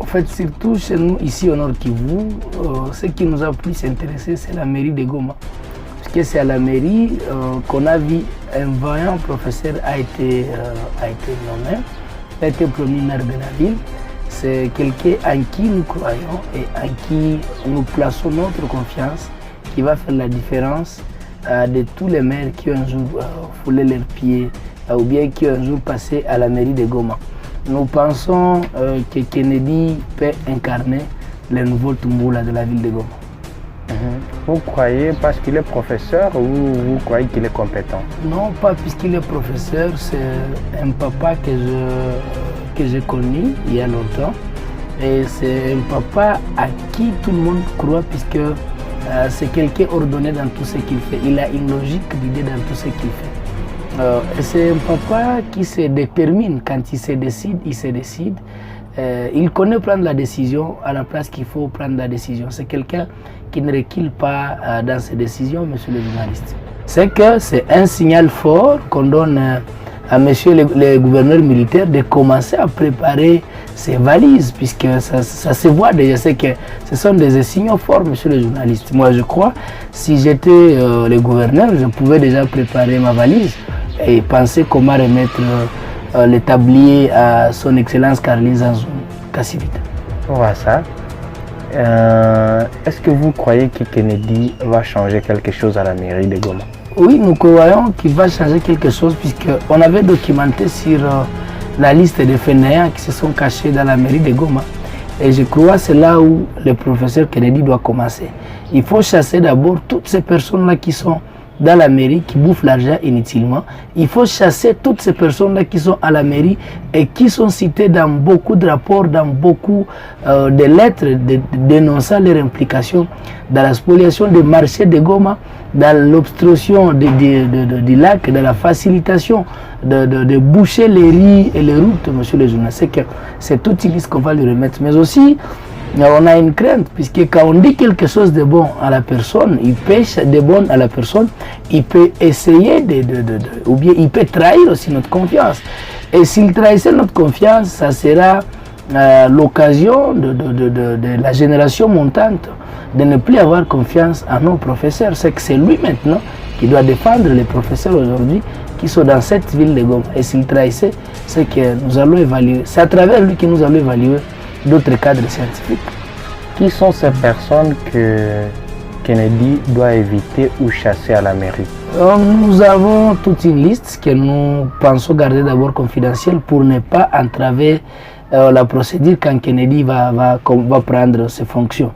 En fait, surtout chez nous, ici au Nord Kivu, ce qui nous a plus intéressé, c'est la mairie de Goma. Parce que c'est à la mairie qu'on a vu un vaillant professeur a été nommé, il a été premier maire de la ville. C'est quelqu'un en qui nous croyons et en qui nous plaçons notre confiance, qui va faire la différence de tous les maires qui ont un jour foulé leurs pieds ou bien qui ont un jour passé à la mairie de Goma. Nous pensons que Kennedy peut incarner le nouveau Tumbula de la ville de Goma. Vous croyez parce qu'il est professeur ou vous croyez qu'il est compétent? Non, pas puisqu'il est professeur, c'est un papa que j'ai connu il y a longtemps. Et c'est un papa à qui tout le monde croit puisque c'est quelqu'un ordonné dans tout ce qu'il fait. Il a une logique d'idée dans tout ce qu'il fait. Et c'est un papa qui se détermine. Quand il se décide, il se décide. Il connaît prendre la décision à la place qu'il faut prendre la décision. C'est quelqu'un qui ne recule pas dans ses décisions, monsieur le journaliste. C'est que c'est un signal fort qu'on donne à monsieur le gouverneur militaire de commencer à préparer ses valises, puisque ça se voit déjà. C'est que ce sont des signaux forts, monsieur le journaliste. Moi, je crois, si j'étais le gouverneur, je pouvais déjà préparer ma valise et penser comment remettre le tablier à son excellence Caroline Zanzou Kasivita. On voit ça. Est-ce que vous croyez que Kennedy va changer quelque chose à la mairie de Goma? Oui, nous croyons qu'il va changer quelque chose puisqu'on avait documenté sur la liste des fainéants qui se sont cachés dans la mairie de Goma. Et je crois que c'est là où le professeur Kennedy doit commencer. Il faut chasser d'abord toutes ces personnes-là qui sont dans la mairie, qui bouffent l'argent inutilement. Il faut chasser toutes ces personnes-là qui sont à la mairie et qui sont citées dans beaucoup de rapports, dans beaucoup de lettres dénonçant leur implication dans la spoliation des marchés de Goma, dans l'obstruction du lac, dans la facilitation de boucher les rues et les routes, monsieur le journaliste. C'est toute une liste qu'on va lui remettre. Mais aussi, on a une crainte, puisque quand on dit quelque chose de bon à la personne, il pêche de bon à la personne, il peut essayer ou bien il peut trahir aussi notre confiance. Et s'il trahissait notre confiance, ça sera l'occasion de la génération montante de ne plus avoir confiance en nos professeurs. C'est que c'est lui maintenant qui doit défendre les professeurs aujourd'hui qui sont dans cette ville de Goma. Et s'il trahissait, c'est que nous allons évaluer. C'est à travers lui que nous allons évaluer d'autres cadres scientifiques. Qui sont ces personnes que Kennedy doit éviter ou chasser à la mairie? Nous avons toute une liste que nous pensons garder d'abord confidentielle pour ne pas entraver la procédure quand Kennedy va prendre ses fonctions.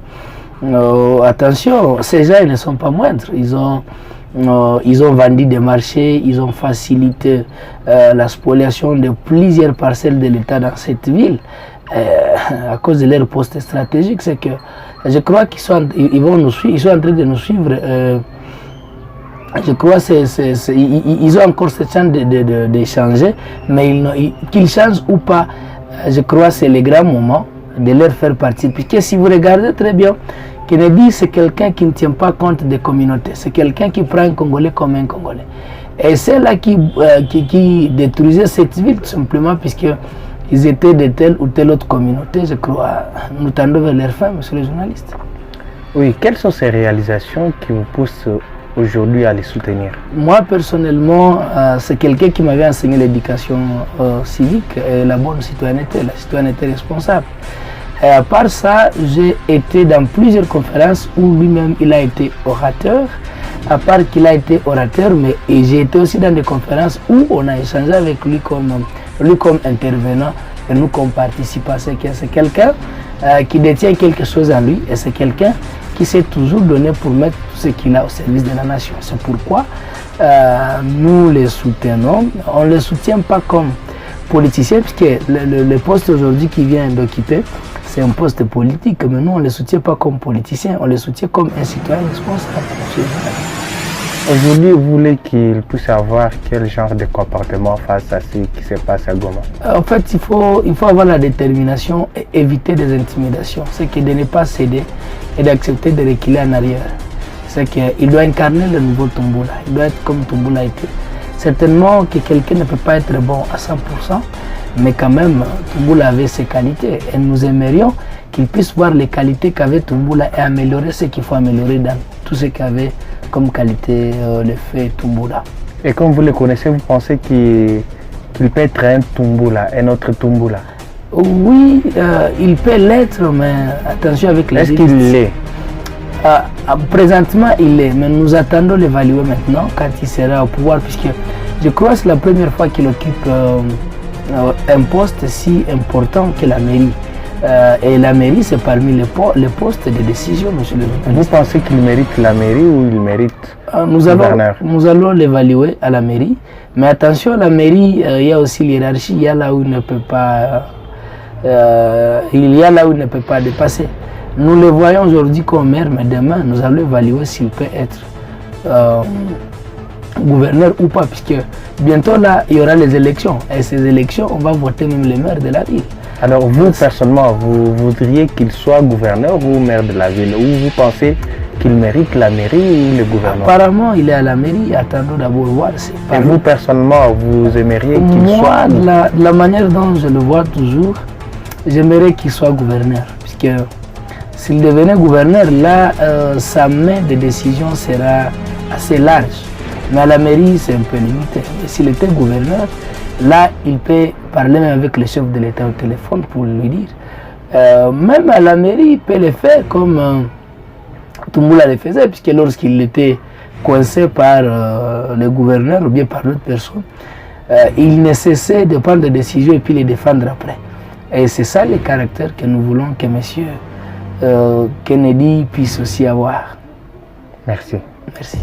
Attention, ces gens ils ne sont pas moindres. Ils ont vendu des marchés, ils ont facilité la spoliation de plusieurs parcelles de l'État dans cette ville. À cause de leur poste stratégique, c'est que je crois qu'ils vont nous suivre, ils sont en train de nous suivre. Je crois qu'ils ont encore cette chance d'échanger, mais qu'ils changent ou pas, je crois que c'est le grand moment de leur faire partie. Puisque si vous regardez très bien, Kennedy c'est quelqu'un qui ne tient pas compte des communautés, c'est quelqu'un qui prend un Congolais comme un Congolais. Et c'est là qui détruisait cette ville tout simplement puisque ils étaient de telle ou telle autre communauté, je crois. Nous tendons vers leur fin, monsieur le journaliste. Oui, quelles sont ces réalisations qui vous poussent aujourd'hui à les soutenir? Moi, personnellement, c'est quelqu'un qui m'avait enseigné l'éducation civique et la bonne citoyenneté, la citoyenneté responsable. Et à part ça, j'ai été dans plusieurs conférences où lui-même, il a été orateur. À part qu'il a été orateur, mais j'ai été aussi dans des conférences où on a échangé avec lui comme intervenant et nous comme participants. C'est quelqu'un qui détient quelque chose en lui et c'est quelqu'un qui s'est toujours donné pour mettre tout ce qu'il a au service de la nation. C'est pourquoi nous les soutenons. On ne les soutient pas comme politiciens, puisque le poste aujourd'hui qui vient d'occuper, c'est un poste politique, mais nous on ne les soutient pas comme politiciens, on les soutient comme un citoyen responsable. Aujourd'hui, vous voulez qu'il puisse avoir quel genre de comportement face à ce qui se passe à Goma? En fait, il faut avoir la détermination et éviter des intimidations. C'est que de ne pas céder et d'accepter de reculer en arrière. C'est qu'il doit incarner le nouveau Tumbula. Il doit être comme Tumbula a été. Certainement que quelqu'un ne peut pas être bon à 100%, Mais quand même, Toumbula avait ses qualités. Et nous aimerions qu'il puisse voir les qualités qu'avait Toumbula et améliorer ce qu'il faut améliorer dans tout ce qu'avait comme qualité le fait Toumbula. Et comme vous le connaissez, vous pensez qu'il peut être un Toumbula, un autre Toumbula? Oui, il peut l'être, mais attention avec les... Est-ce qu'il l'est? Présentement, il l'est, mais nous attendons l'évaluer maintenant quand il sera au pouvoir, puisque je crois que c'est la première fois qu'il occupe un poste si important que la mairie. Et la mairie, c'est parmi les postes de décision, monsieur le ministre. Vous pensez qu'il mérite la mairie ou il mérite nous allons l'évaluer à la mairie. Mais attention, la mairie, il y a aussi l'hierarchie, il y a là où il ne peut pas, dépasser. Nous le voyons aujourd'hui comme maire, mais demain, nous allons évaluer s'il peut être gouverneur ou pas, puisque bientôt là, il y aura les élections. Et ces élections, on va voter même les maires de la ville. Alors vous, personnellement, vous voudriez qu'il soit gouverneur ou maire de la ville? Ou vous pensez qu'il mérite la mairie ou le gouvernement? Apparemment, il est à la mairie. Attendons d'abord voir. Et vous, personnellement, vous aimeriez qu'il soit... De la manière dont je le vois toujours, j'aimerais qu'il soit gouverneur. Puisque s'il devenait gouverneur, là, sa main de décision sera assez large. Mais à la mairie, c'est un peu limité. Et s'il était gouverneur, là, il peut parler même avec le chef de l'État au téléphone pour lui dire. Même à la mairie, il peut le faire comme Toumbula le faisait, puisque lorsqu'il était coincé par le gouverneur ou bien par d'autres personnes, il ne cessait de prendre des décisions et puis les défendre après. Et c'est ça le caractère que nous voulons que M. Kennedy puisse aussi avoir. Merci. Merci.